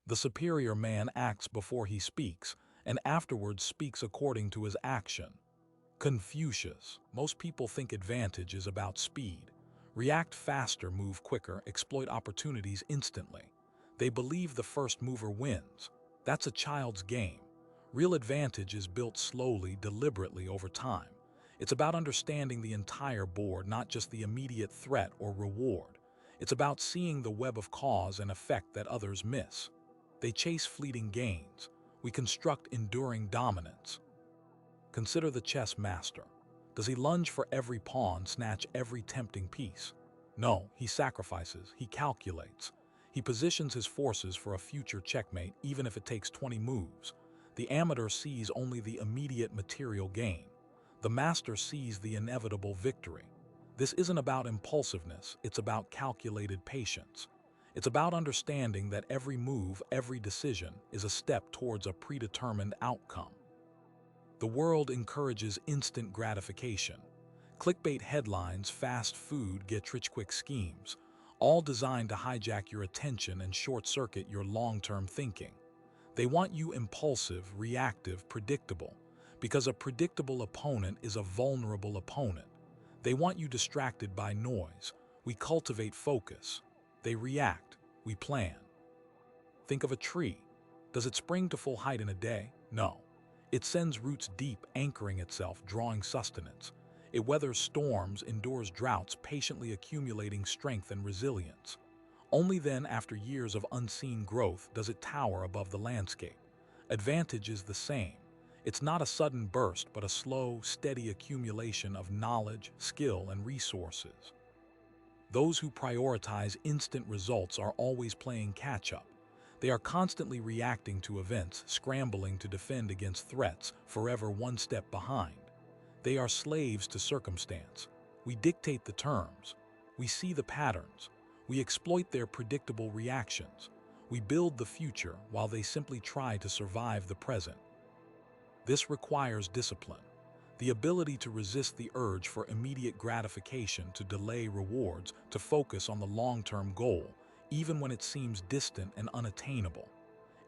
The superior man acts before he speaks, and afterwards speaks according to his action. Confucius. Most people think advantage is about speed. React faster, move quicker, exploit opportunities instantly. They believe the first mover wins. That's a child's game. Real advantage is built slowly, deliberately over time. It's about understanding the entire board, not just the immediate threat or reward. It's about seeing the web of cause and effect that others miss. They chase fleeting gains. We construct enduring dominance. Consider the chess master. Does he lunge for every pawn, snatch every tempting piece? No, he sacrifices, he calculates. He positions his forces for a future checkmate, even if it takes 20 moves. The amateur sees only the immediate material gain. The master sees the inevitable victory. This isn't about impulsiveness, it's about calculated patience. It's about understanding that every move, every decision, is a step towards a predetermined outcome. The world encourages instant gratification. Clickbait headlines, fast food, get-rich-quick schemes, all designed to hijack your attention and short-circuit your long-term thinking. They want you impulsive, reactive, predictable, because a predictable opponent is a vulnerable opponent. They want you distracted by noise. We cultivate focus. They react. We plan. Think of a tree. Does it spring to full height in a day? No. It sends roots deep, anchoring itself, drawing sustenance. It weathers storms, endures droughts, patiently accumulating strength and resilience. Only then, after years of unseen growth, does it tower above the landscape. Advantage is the same. It's not a sudden burst, but a slow, steady accumulation of knowledge, skill, and resources. Those who prioritize instant results are always playing catch-up. They are constantly reacting to events, scrambling to defend against threats, forever one step behind. They are slaves to circumstance. We dictate the terms. We see the patterns. We exploit their predictable reactions. We build the future while they simply try to survive the present. This requires discipline, the ability to resist the urge for immediate gratification, to delay rewards, to focus on the long-term goal, even when it seems distant and unattainable.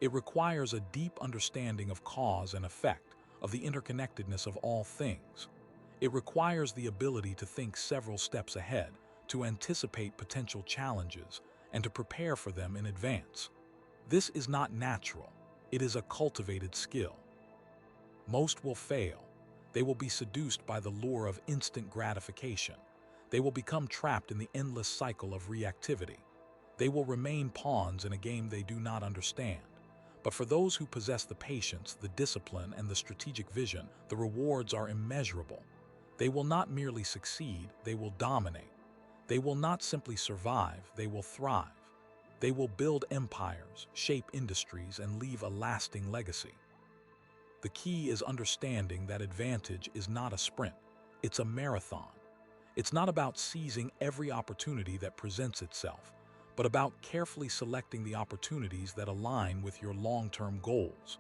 It requires a deep understanding of cause and effect, of the interconnectedness of all things. It requires the ability to think several steps ahead, to anticipate potential challenges, and to prepare for them in advance. This is not natural. It is a cultivated skill. Most will fail. They will be seduced by the lure of instant gratification. They will become trapped in the endless cycle of reactivity. They will remain pawns in a game they do not understand. But for those who possess the patience, the discipline, and the strategic vision, the rewards are immeasurable. They will not merely succeed, they will dominate. They will not simply survive, they will thrive. They will build empires, shape industries, and leave a lasting legacy. The key is understanding that advantage is not a sprint, it's a marathon. It's not about seizing every opportunity that presents itself, but about carefully selecting the opportunities that align with your long-term goals.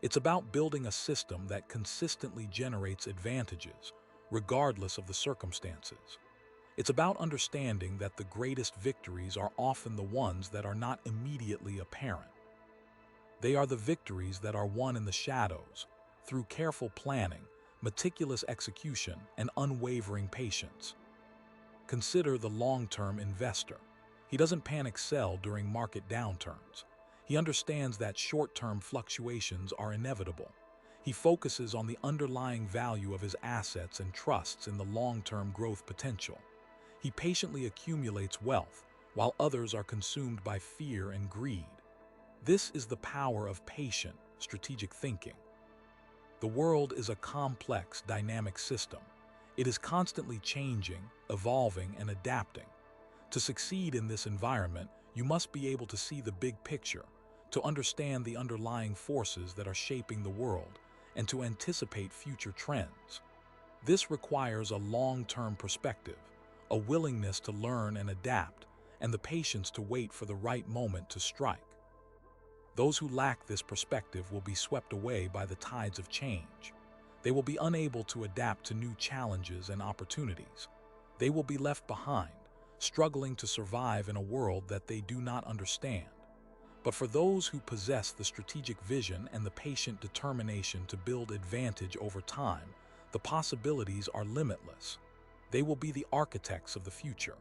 It's about building a system that consistently generates advantages, regardless of the circumstances. It's about understanding that the greatest victories are often the ones that are not immediately apparent. They are the victories that are won in the shadows, through careful planning, meticulous execution, and unwavering patience. Consider the long-term investor. He doesn't panic sell during market downturns. He understands that short-term fluctuations are inevitable. He focuses on the underlying value of his assets and trusts in the long-term growth potential. He patiently accumulates wealth, while others are consumed by fear and greed. This is the power of patient, strategic thinking. The world is a complex, dynamic system. It is constantly changing, evolving, and adapting. To succeed in this environment, you must be able to see the big picture, to understand the underlying forces that are shaping the world, and to anticipate future trends. This requires a long-term perspective, a willingness to learn and adapt, and the patience to wait for the right moment to strike. Those who lack this perspective will be swept away by the tides of change. They will be unable to adapt to new challenges and opportunities. They will be left behind, struggling to survive in a world that they do not understand. But for those who possess the strategic vision and the patient determination to build advantage over time, the possibilities are limitless. They will be the architects of the future.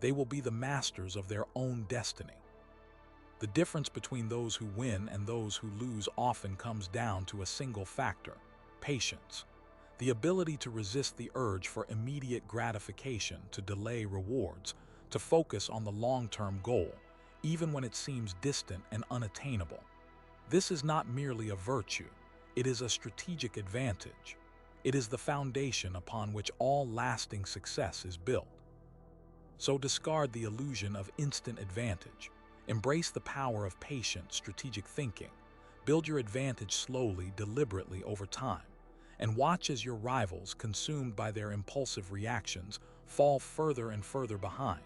They will be the masters of their own destiny. The difference between those who win and those who lose often comes down to a single factor: patience. The ability to resist the urge for immediate gratification, to delay rewards, to focus on the long-term goal, even when it seems distant and unattainable. This is not merely a virtue, it is a strategic advantage. It is the foundation upon which all lasting success is built. So discard the illusion of instant advantage. Embrace the power of patient, strategic thinking. Build your advantage slowly, deliberately over time, and watch as your rivals, consumed by their impulsive reactions, fall further and further behind.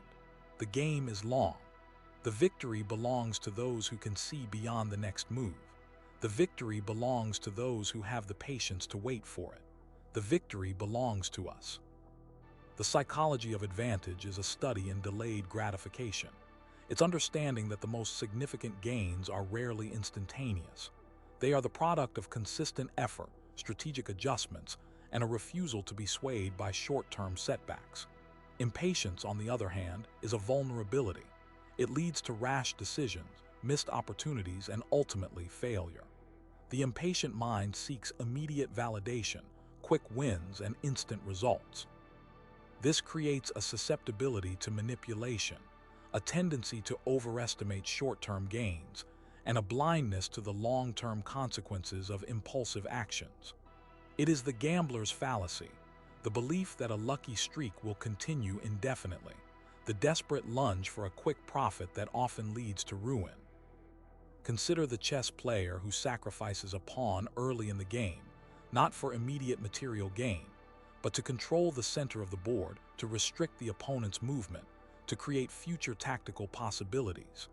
The game is long. The victory belongs to those who can see beyond the next move. The victory belongs to those who have the patience to wait for it. The victory belongs to us. The psychology of advantage is a study in delayed gratification. It's understanding that the most significant gains are rarely instantaneous. They are the product of consistent effort, strategic adjustments, and a refusal to be swayed by short-term setbacks. Impatience, on the other hand, is a vulnerability. It leads to rash decisions, missed opportunities, and ultimately failure. The impatient mind seeks immediate validation, quick wins, and instant results. This creates a susceptibility to manipulation, a tendency to overestimate short-term gains, and a blindness to the long-term consequences of impulsive actions. It is the gambler's fallacy, the belief that a lucky streak will continue indefinitely, the desperate lunge for a quick profit that often leads to ruin. Consider the chess player who sacrifices a pawn early in the game, not for immediate material gain, but to control the center of the board, to restrict the opponent's movement, to create future tactical possibilities.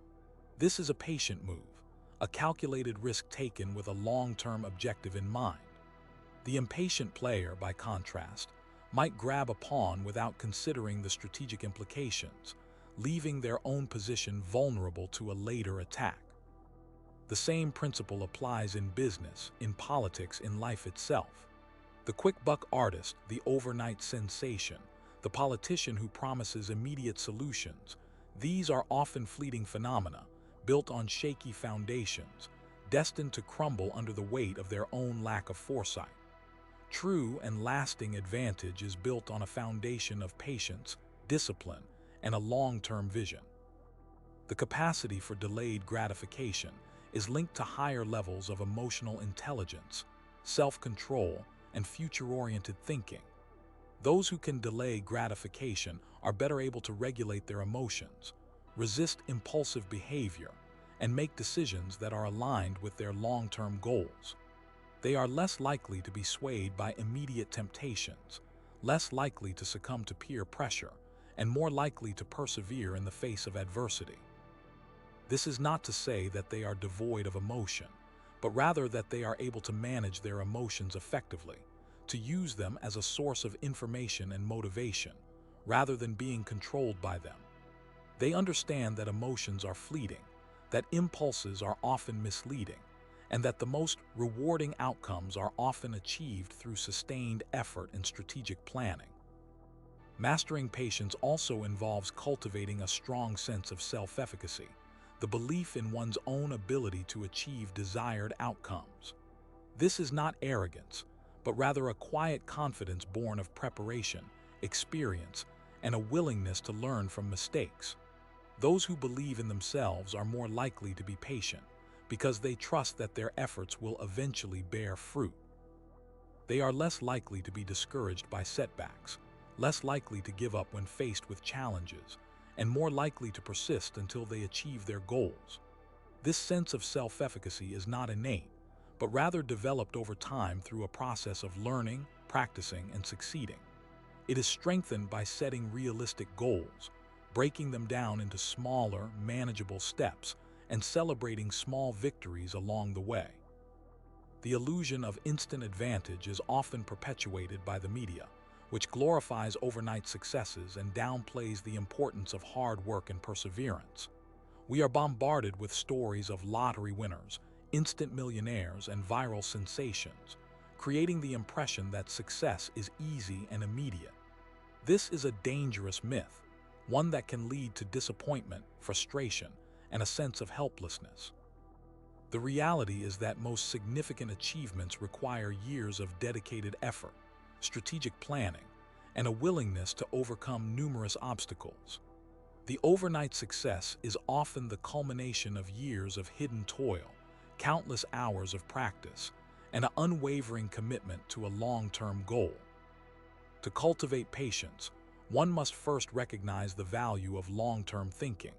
This is a patient move, a calculated risk taken with a long-term objective in mind. The impatient player, by contrast, might grab a pawn without considering the strategic implications, leaving their own position vulnerable to a later attack. The same principle applies in business, in politics, in life itself. The quick buck artist, the overnight sensation, the politician who promises immediate solutions, these are often fleeting phenomena, built on shaky foundations, destined to crumble under the weight of their own lack of foresight. True and lasting advantage is built on a foundation of patience, discipline, and a long-term vision. The capacity for delayed gratification is linked to higher levels of emotional intelligence, self-control, and future-oriented thinking. Those who can delay gratification are better able to regulate their emotions, resist impulsive behavior, and make decisions that are aligned with their long-term goals. They are less likely to be swayed by immediate temptations, less likely to succumb to peer pressure, and more likely to persevere in the face of adversity. This is not to say that they are devoid of emotion, but rather that they are able to manage their emotions effectively, to use them as a source of information and motivation, rather than being controlled by them. They understand that emotions are fleeting, that impulses are often misleading, and that the most rewarding outcomes are often achieved through sustained effort and strategic planning. Mastering patience also involves cultivating a strong sense of self-efficacy, the belief in one's own ability to achieve desired outcomes. This is not arrogance, but rather a quiet confidence born of preparation, experience, and a willingness to learn from mistakes. Those who believe in themselves are more likely to be patient, because they trust that their efforts will eventually bear fruit. They are less likely to be discouraged by setbacks, less likely to give up when faced with challenges, and more likely to persist until they achieve their goals. This sense of self-efficacy is not innate, but rather developed over time through a process of learning, practicing, and succeeding. It is strengthened by setting realistic goals, breaking them down into smaller, manageable steps, and celebrating small victories along the way. The illusion of instant advantage is often perpetuated by the media, which glorifies overnight successes and downplays the importance of hard work and perseverance. We are bombarded with stories of lottery winners, instant millionaires, and viral sensations, creating the impression that success is easy and immediate. This is a dangerous myth, one that can lead to disappointment, frustration, and a sense of helplessness. The reality is that most significant achievements require years of dedicated effort, strategic planning, and a willingness to overcome numerous obstacles. The overnight success is often the culmination of years of hidden toil, countless hours of practice, and an unwavering commitment to a long-term goal. To cultivate patience, one must first recognize the value of long-term thinking.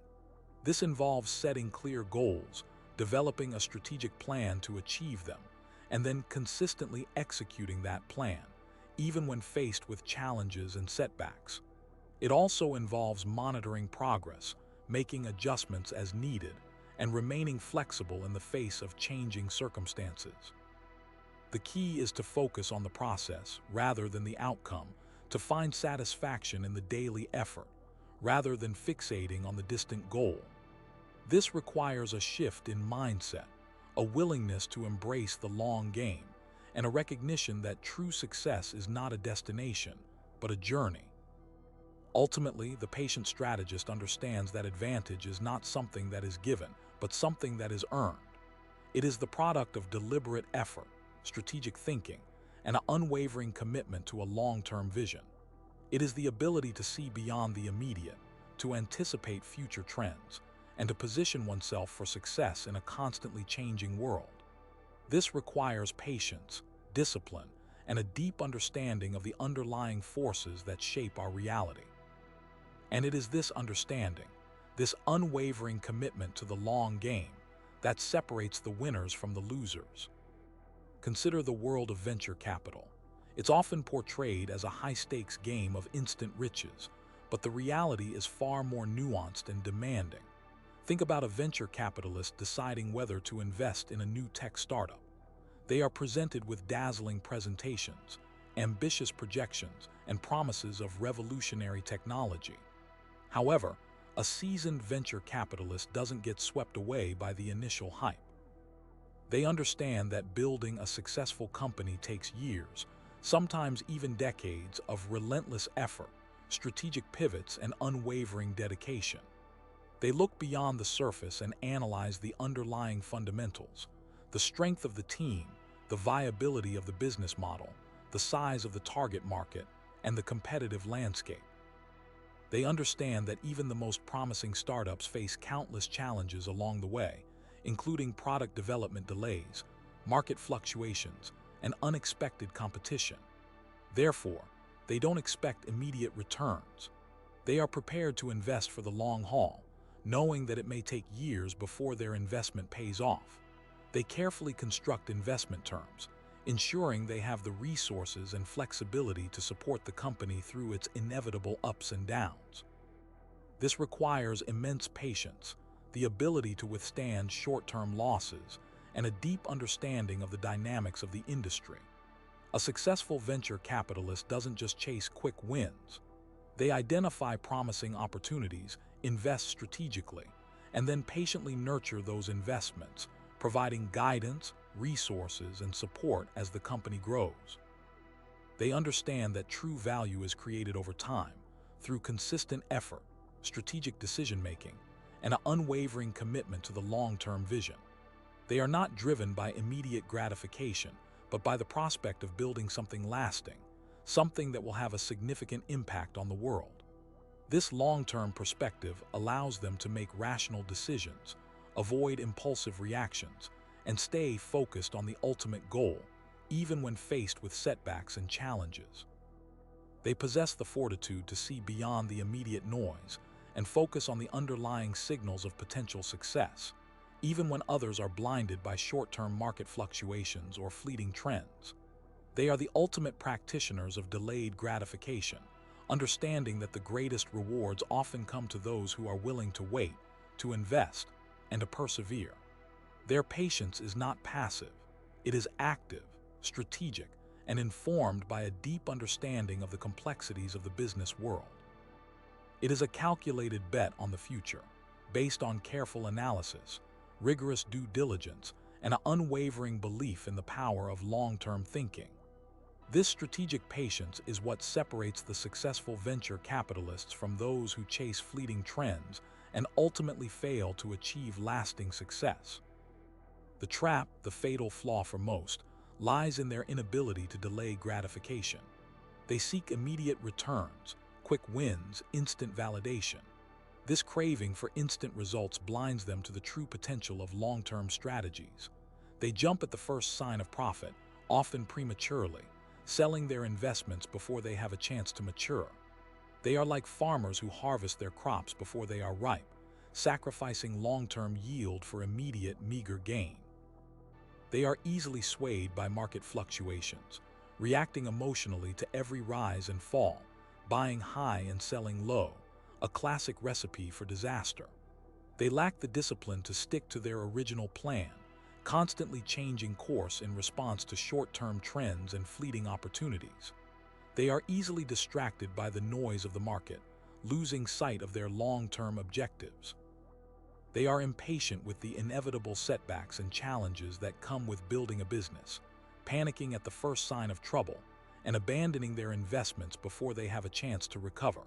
This involves setting clear goals, developing a strategic plan to achieve them, and then consistently executing that plan, even when faced with challenges and setbacks. It also involves monitoring progress, making adjustments as needed, and remaining flexible in the face of changing circumstances. The key is to focus on the process rather than the outcome, to find satisfaction in the daily effort, rather than fixating on the distant goal. This requires a shift in mindset, a willingness to embrace the long game, and a recognition that true success is not a destination, but a journey. Ultimately, the patient strategist understands that advantage is not something that is given, but something that is earned. It is the product of deliberate effort, strategic thinking, and an unwavering commitment to a long-term vision. It is the ability to see beyond the immediate, to anticipate future trends, and to position oneself for success in a constantly changing world. This requires patience, discipline, and a deep understanding of the underlying forces that shape our reality. And it is this understanding, this unwavering commitment to the long game, that separates the winners from the losers. Consider the world of venture capital. It's often portrayed as a high-stakes game of instant riches, but the reality is far more nuanced and demanding. Think about a venture capitalist deciding whether to invest in a new tech startup. They are presented with dazzling presentations, ambitious projections, and promises of revolutionary technology. However, a seasoned venture capitalist doesn't get swept away by the initial hype. They understand that building a successful company takes years, sometimes even decades, of relentless effort, strategic pivots, and unwavering dedication. They look beyond the surface and analyze the underlying fundamentals, the strength of the team, the viability of the business model, the size of the target market, and the competitive landscape. They understand that even the most promising startups face countless challenges along the way, including product development delays, market fluctuations, and unexpected competition. Therefore, they don't expect immediate returns. They are prepared to invest for the long haul, knowing that it may take years before their investment pays off. They carefully construct investment terms, ensuring they have the resources and flexibility to support the company through its inevitable ups and downs. This requires immense patience, the ability to withstand short-term losses, and a deep understanding of the dynamics of the industry. A successful venture capitalist doesn't just chase quick wins. They identify promising opportunities, invest strategically, and then patiently nurture those investments, providing guidance, resources, and support as the company grows. They understand that true value is created over time, through consistent effort, strategic decision-making, and an unwavering commitment to the long-term vision. They are not driven by immediate gratification, but by the prospect of building something lasting, something that will have a significant impact on the world. This long-term perspective allows them to make rational decisions, avoid impulsive reactions, and stay focused on the ultimate goal, even when faced with setbacks and challenges. They possess the fortitude to see beyond the immediate noise and focus on the underlying signals of potential success, even when others are blinded by short-term market fluctuations or fleeting trends. They are the ultimate practitioners of delayed gratification, understanding that the greatest rewards often come to those who are willing to wait, to invest, and to persevere. Their patience is not passive. It is active, strategic, and informed by a deep understanding of the complexities of the business world. It is a calculated bet on the future, based on careful analysis, rigorous due diligence, and an unwavering belief in the power of long-term thinking. This strategic patience is what separates the successful venture capitalists from those who chase fleeting trends and ultimately fail to achieve lasting success. The trap, the fatal flaw for most, lies in their inability to delay gratification. They seek immediate returns, quick wins, instant validation. This craving for instant results blinds them to the true potential of long-term strategies. They jump at the first sign of profit, often prematurely, selling their investments before they have a chance to mature. They are like farmers who harvest their crops before they are ripe, sacrificing long-term yield for immediate, meager gain. They are easily swayed by market fluctuations, reacting emotionally to every rise and fall, buying high and selling low, a classic recipe for disaster. They lack the discipline to stick to their original plan, constantly changing course in response to short-term trends and fleeting opportunities. They are easily distracted by the noise of the market, losing sight of their long-term objectives. They are impatient with the inevitable setbacks and challenges that come with building a business, panicking at the first sign of trouble, and abandoning their investments before they have a chance to recover.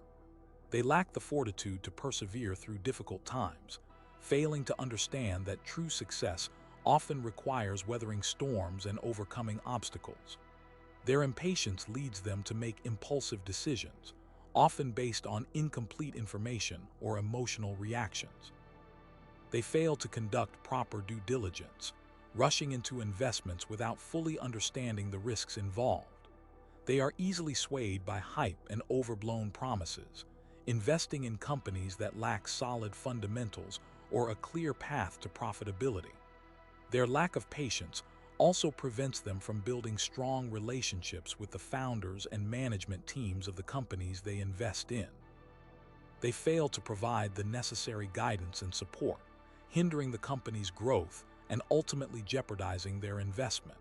They lack the fortitude to persevere through difficult times, failing to understand that true success often requires weathering storms and overcoming obstacles. Their impatience leads them to make impulsive decisions, often based on incomplete information or emotional reactions. They fail to conduct proper due diligence, rushing into investments without fully understanding the risks involved. They are easily swayed by hype and overblown promises, investing in companies that lack solid fundamentals or a clear path to profitability. Their lack of patience also prevents them from building strong relationships with the founders and management teams of the companies they invest in. They fail to provide the necessary guidance and support, hindering the company's growth and ultimately jeopardizing their investment.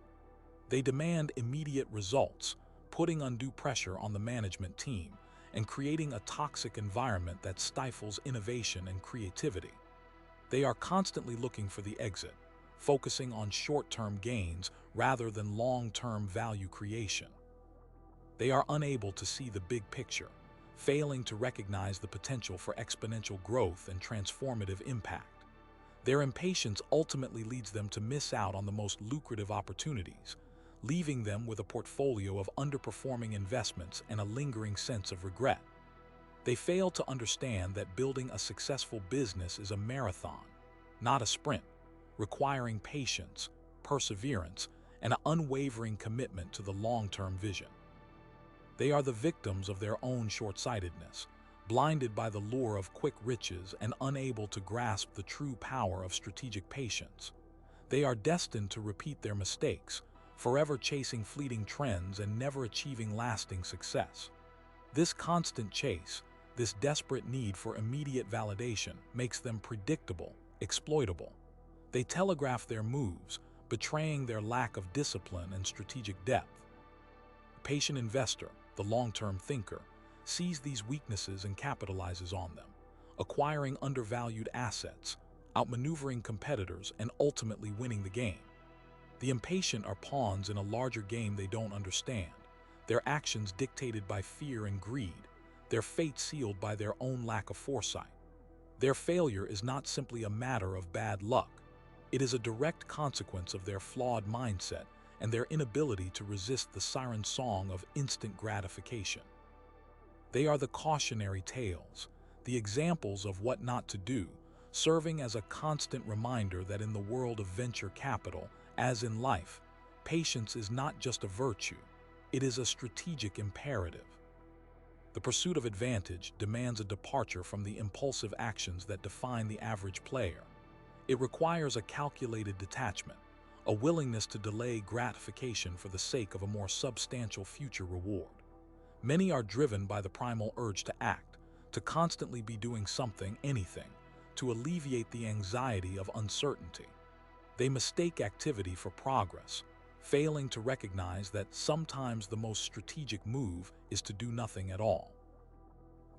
They demand immediate results, putting undue pressure on the management team and creating a toxic environment that stifles innovation and creativity. They are constantly looking for the exit, focusing on short-term gains rather than long-term value creation. They are unable to see the big picture, failing to recognize the potential for exponential growth and transformative impact. Their impatience ultimately leads them to miss out on the most lucrative opportunities, leaving them with a portfolio of underperforming investments and a lingering sense of regret. They fail to understand that building a successful business is a marathon, not a sprint, requiring patience, perseverance, and an unwavering commitment to the long-term vision. They are the victims of their own short-sightedness, blinded by the lure of quick riches and unable to grasp the true power of strategic patience. They are destined to repeat their mistakes, forever chasing fleeting trends and never achieving lasting success. This constant chase, this desperate need for immediate validation, makes them predictable, exploitable. They telegraph their moves, betraying their lack of discipline and strategic depth. The patient investor, the long-term thinker, sees these weaknesses and capitalizes on them, acquiring undervalued assets, outmaneuvering competitors, and ultimately winning the game. The impatient are pawns in a larger game they don't understand, their actions dictated by fear and greed, their fate sealed by their own lack of foresight. Their failure is not simply a matter of bad luck. It is a direct consequence of their flawed mindset and their inability to resist the siren song of instant gratification. They are the cautionary tales, the examples of what not to do, serving as a constant reminder that in the world of venture capital, as in life, patience is not just a virtue, it is a strategic imperative. The pursuit of advantage demands a departure from the impulsive actions that define the average player. It requires a calculated detachment, a willingness to delay gratification for the sake of a more substantial future reward. Many are driven by the primal urge to act, to constantly be doing something, anything, to alleviate the anxiety of uncertainty. They mistake activity for progress, failing to recognize that sometimes the most strategic move is to do nothing at all.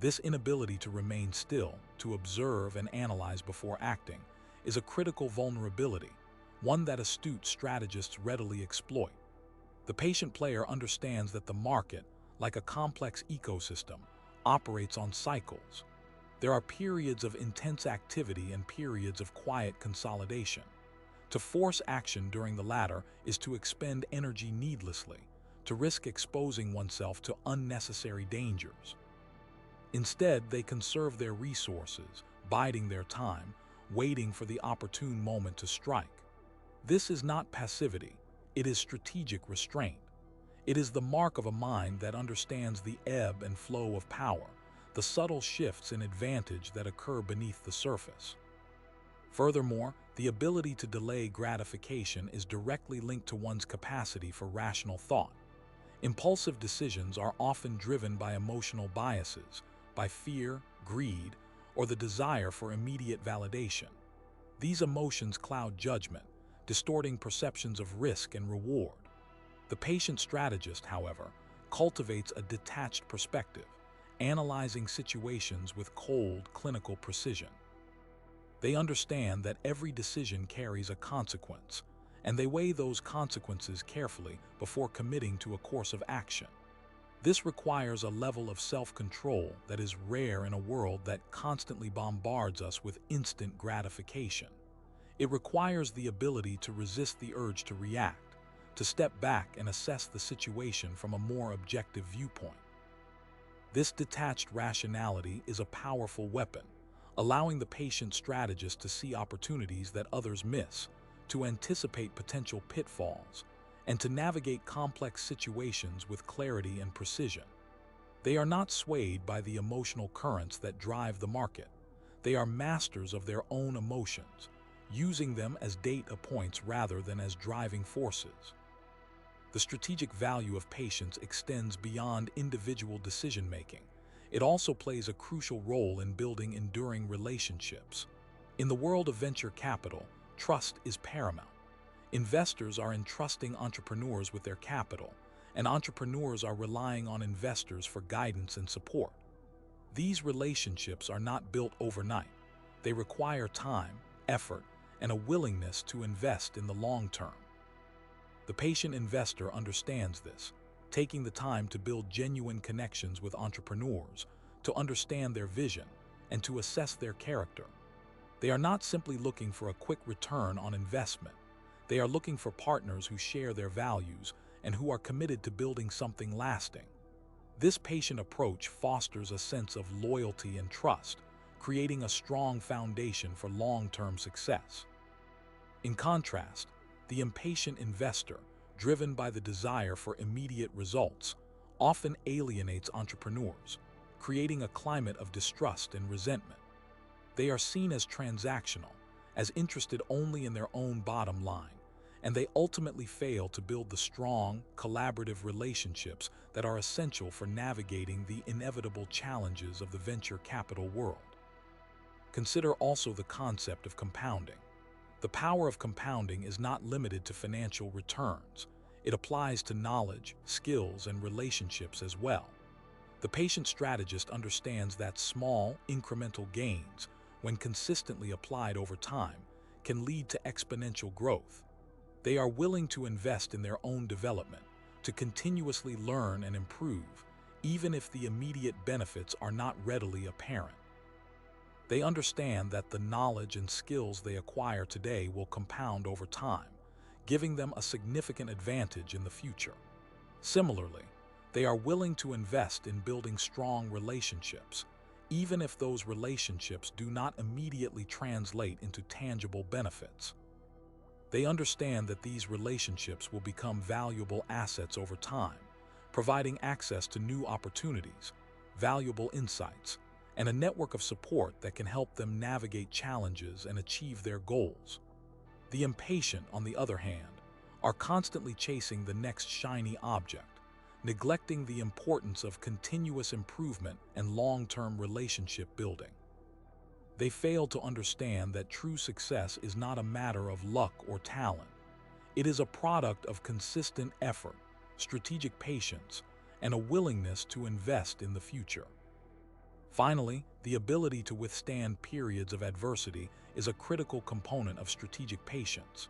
This inability to remain still, to observe and analyze before acting, is a critical vulnerability, one that astute strategists readily exploit. The patient player understands that the market, like a complex ecosystem, operates on cycles. There are periods of intense activity and periods of quiet consolidation. To force action during the latter is to expend energy needlessly, to risk exposing oneself to unnecessary dangers. Instead, they conserve their resources, biding their time, waiting for the opportune moment to strike. This is not passivity, it is strategic restraint. It is the mark of a mind that understands the ebb and flow of power, the subtle shifts in advantage that occur beneath the surface. Furthermore, the ability to delay gratification is directly linked to one's capacity for rational thought. Impulsive decisions are often driven by emotional biases, by fear, greed, or the desire for immediate validation. These emotions cloud judgment, distorting perceptions of risk and reward. The patient strategist, however, cultivates a detached perspective, analyzing situations with cold, clinical precision. They understand that every decision carries a consequence, and they weigh those consequences carefully before committing to a course of action. This requires a level of self-control that is rare in a world that constantly bombards us with instant gratification. It requires the ability to resist the urge to react, to step back and assess the situation from a more objective viewpoint. This detached rationality is a powerful weapon, allowing the patient strategist to see opportunities that others miss, to anticipate potential pitfalls, and to navigate complex situations with clarity and precision. They are not swayed by the emotional currents that drive the market. They are masters of their own emotions, using them as data points rather than as driving forces. The strategic value of patience extends beyond individual decision-making. It also plays a crucial role in building enduring relationships. In the world of venture capital, trust is paramount. Investors are entrusting entrepreneurs with their capital, and entrepreneurs are relying on investors for guidance and support. These relationships are not built overnight. They require time, effort, and a willingness to invest in the long term. The patient investor understands this, taking the time to build genuine connections with entrepreneurs, to understand their vision, and to assess their character. They are not simply looking for a quick return on investment. They are looking for partners who share their values and who are committed to building something lasting. This patient approach fosters a sense of loyalty and trust, creating a strong foundation for long-term success. In contrast, the impatient investor, driven by the desire for immediate results, often alienates entrepreneurs, creating a climate of distrust and resentment. They are seen as transactional, as interested only in their own bottom line, and they ultimately fail to build the strong, collaborative relationships that are essential for navigating the inevitable challenges of the venture capital world. Consider also the concept of compounding. The power of compounding is not limited to financial returns. It applies to knowledge, skills, and relationships as well. The patient strategist understands that small, incremental gains, when consistently applied over time, can lead to exponential growth. They are willing to invest in their own development, to continuously learn and improve, even if the immediate benefits are not readily apparent. They understand that the knowledge and skills they acquire today will compound over time, giving them a significant advantage in the future. Similarly, they are willing to invest in building strong relationships, even if those relationships do not immediately translate into tangible benefits. They understand that these relationships will become valuable assets over time, providing access to new opportunities, valuable insights, and a network of support that can help them navigate challenges and achieve their goals. The impatient, on the other hand, are constantly chasing the next shiny object, neglecting the importance of continuous improvement and long-term relationship building. They fail to understand that true success is not a matter of luck or talent. It is a product of consistent effort, strategic patience, and a willingness to invest in the future. Finally, the ability to withstand periods of adversity is a critical component of strategic patience.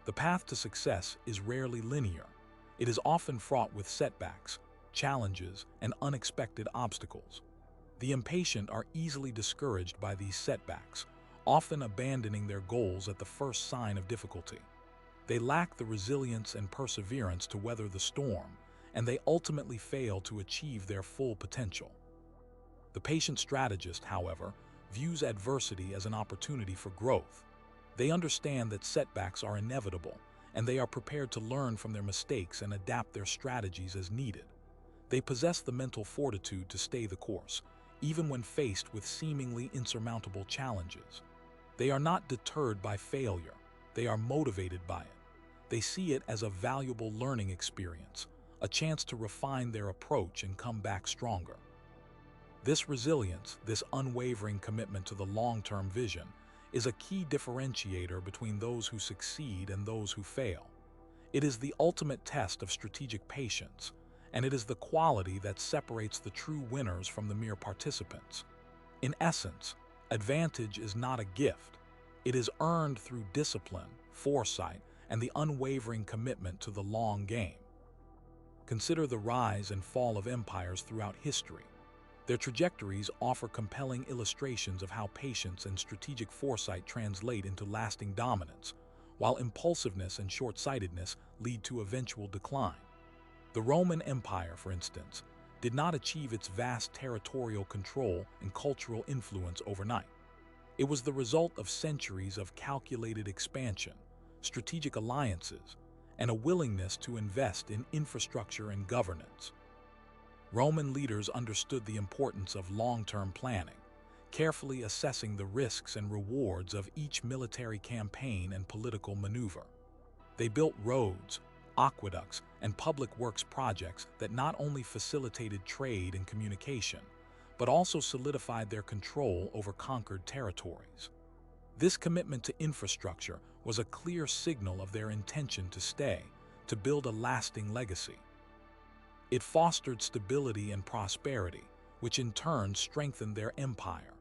The path to success is rarely linear. It is often fraught with setbacks, challenges, and unexpected obstacles. The impatient are easily discouraged by these setbacks, often abandoning their goals at the first sign of difficulty. They lack the resilience and perseverance to weather the storm, and they ultimately fail to achieve their full potential. The patient strategist, however, views adversity as an opportunity for growth. They understand that setbacks are inevitable, and they are prepared to learn from their mistakes and adapt their strategies as needed. They possess the mental fortitude to stay the course, even when faced with seemingly insurmountable challenges. They are not deterred by failure. They are motivated by it. They see it as a valuable learning experience, a chance to refine their approach and come back stronger. This resilience, this unwavering commitment to the long-term vision, is a key differentiator between those who succeed and those who fail. It is the ultimate test of strategic patience, and it is the quality that separates the true winners from the mere participants. In essence, advantage is not a gift. It is earned through discipline, foresight, and the unwavering commitment to the long game. Consider the rise and fall of empires throughout history. Their trajectories offer compelling illustrations of how patience and strategic foresight translate into lasting dominance, while impulsiveness and short-sightedness lead to eventual decline. The Roman Empire, for instance, did not achieve its vast territorial control and cultural influence overnight. It was the result of centuries of calculated expansion, strategic alliances, and a willingness to invest in infrastructure and governance. Roman leaders understood the importance of long-term planning, carefully assessing the risks and rewards of each military campaign and political maneuver. They built roads, aqueducts, and public works projects that not only facilitated trade and communication, but also solidified their control over conquered territories. This commitment to infrastructure was a clear signal of their intention to stay, to build a lasting legacy. It fostered stability and prosperity, which in turn strengthened their empire.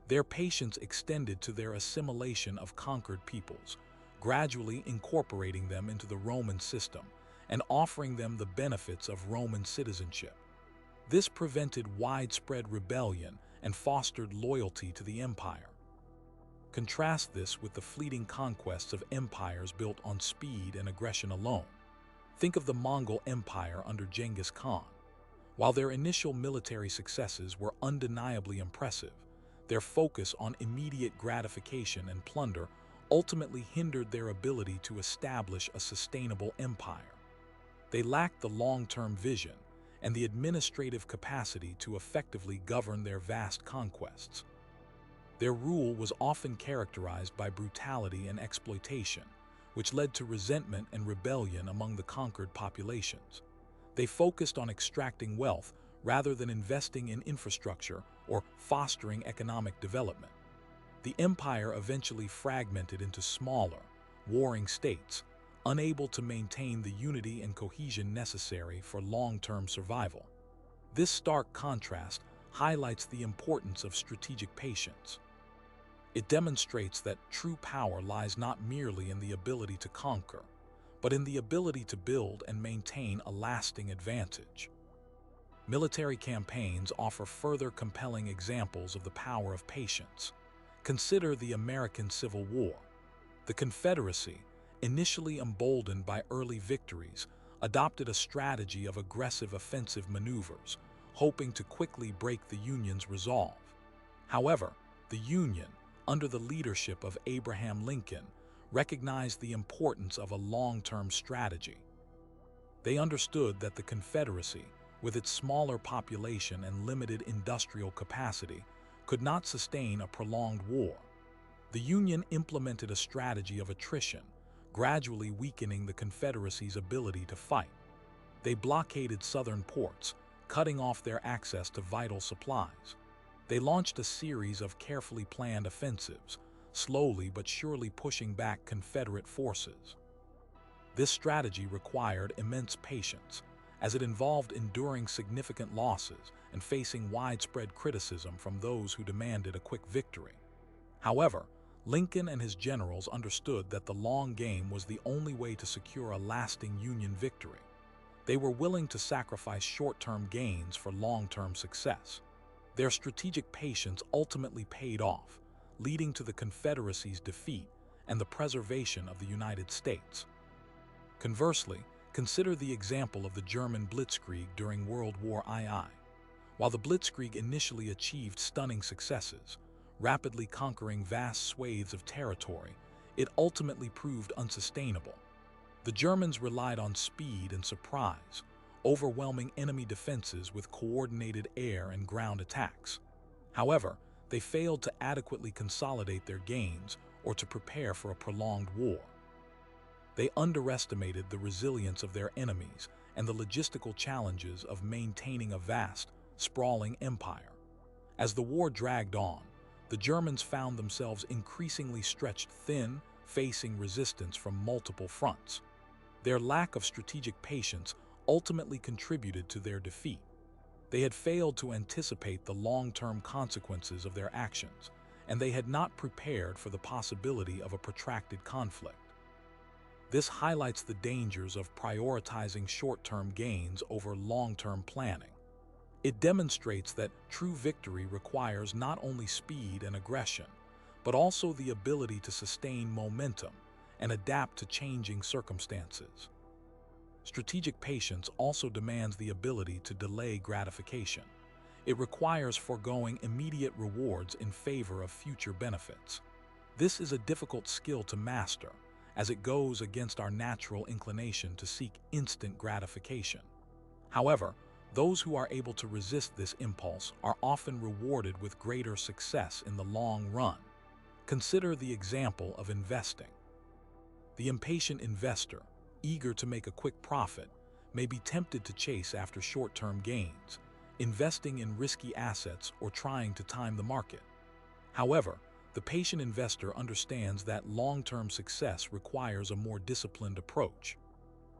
Their patience extended to their assimilation of conquered peoples, gradually incorporating them into the Roman system and offering them the benefits of Roman citizenship. This prevented widespread rebellion and fostered loyalty to the empire. Contrast this with the fleeting conquests of empires built on speed and aggression alone. Think of the Mongol Empire under Genghis Khan. While their initial military successes were undeniably impressive, their focus on immediate gratification and plunder ultimately hindered their ability to establish a sustainable empire. They lacked the long-term vision and the administrative capacity to effectively govern their vast conquests. Their rule was often characterized by brutality and exploitation, which led to resentment and rebellion among the conquered populations. They focused on extracting wealth rather than investing in infrastructure or fostering economic development. The empire eventually fragmented into smaller, warring states, unable to maintain the unity and cohesion necessary for long-term survival. This stark contrast highlights the importance of strategic patience. It demonstrates that true power lies not merely in the ability to conquer, but in the ability to build and maintain a lasting advantage. Military campaigns offer further compelling examples of the power of patience. Consider the American Civil War. The Confederacy, initially emboldened by early victories, adopted a strategy of aggressive offensive maneuvers, hoping to quickly break the Union's resolve. However, the Union, under the leadership of Abraham Lincoln, recognized the importance of a long-term strategy. They understood that the Confederacy, with its smaller population and limited industrial capacity, could not sustain a prolonged war. The Union implemented a strategy of attrition, gradually weakening the Confederacy's ability to fight. They blockaded southern ports, cutting off their access to vital supplies. They launched a series of carefully planned offensives, slowly but surely pushing back Confederate forces. This strategy required immense patience, as it involved enduring significant losses and facing widespread criticism from those who demanded a quick victory. However, Lincoln and his generals understood that the long game was the only way to secure a lasting Union victory. They were willing to sacrifice short-term gains for long-term success. Their strategic patience ultimately paid off, leading to the Confederacy's defeat and the preservation of the United States. Conversely, consider the example of the German Blitzkrieg during World War II. While the Blitzkrieg initially achieved stunning successes, rapidly conquering vast swathes of territory, it ultimately proved unsustainable. The Germans relied on speed and surprise, overwhelming enemy defenses with coordinated air and ground attacks. However, they failed to adequately consolidate their gains or to prepare for a prolonged war. They underestimated the resilience of their enemies and the logistical challenges of maintaining a vast, sprawling empire. As the war dragged on, the Germans found themselves increasingly stretched thin, facing resistance from multiple fronts. Their lack of strategic patience ultimately contributed to their defeat. They had failed to anticipate the long-term consequences of their actions, and they had not prepared for the possibility of a protracted conflict. This highlights the dangers of prioritizing short-term gains over long-term planning. It demonstrates that true victory requires not only speed and aggression, but also the ability to sustain momentum and adapt to changing circumstances. Strategic patience also demands the ability to delay gratification. It requires foregoing immediate rewards in favor of future benefits. This is a difficult skill to master, as it goes against our natural inclination to seek instant gratification. However, those who are able to resist this impulse are often rewarded with greater success in the long run. Consider the example of investing. The impatient investor, eager to make a quick profit, may be tempted to chase after short-term gains, investing in risky assets or trying to time the market. However, the patient investor understands that long-term success requires a more disciplined approach.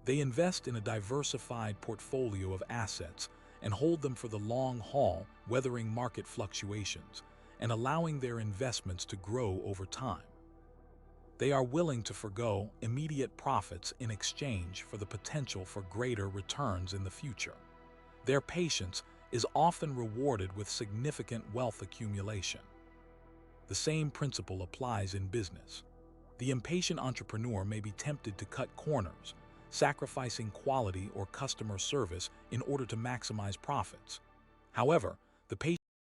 They invest in a diversified portfolio of assets and hold them for the long haul, weathering market fluctuations and allowing their investments to grow over time. They are willing to forgo immediate profits in exchange for the potential for greater returns in the future. Their patience is often rewarded with significant wealth accumulation. The same principle applies in business. The impatient entrepreneur may be tempted to cut corners, sacrificing quality or customer service in order to maximize profits. However, the patient